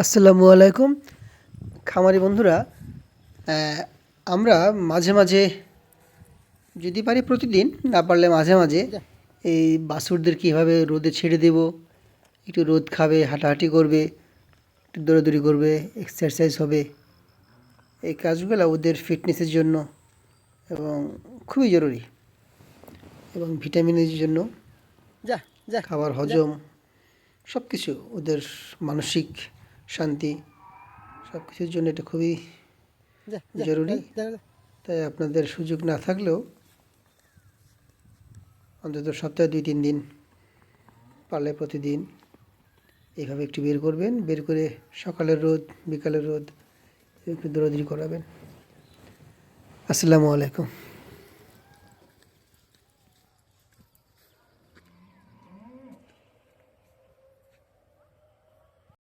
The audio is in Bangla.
আসসালামু আলাইকুম খামারি বন্ধুরা। আমরা মাঝে মাঝে যদি পারি প্রতিদিন, না পারলে মাঝে মাঝে এই বাছুরদের কীভাবে রোদে ছেড়ে দেব, একটু রোদ খাবে, হাঁটাহাঁটি করবে, একটু দৌড়াদৌড়ি করবে, এক্সারসাইজ হবে, এই কাজগুলো ওদের ফিটনেসের জন্য এবং খুবই জরুরি, এবং ভিটামিনের জন্য, খাবার হজম, সব কিছু, ওদের মানসিক শান্তি, সব কিছুর জন্য এটা খুবই জরুরি। তাই আপনাদের সুযোগ না থাকলেও অন্তত সপ্তাহে 2-3 দিন পারলে প্রতিদিন এইভাবে একটু বের করবেন, বের করে সকালের রোদ, বিকালের রোদ, একটু দৌড়াদৌড়ি করাবেন। আসসালামু আলাইকুম।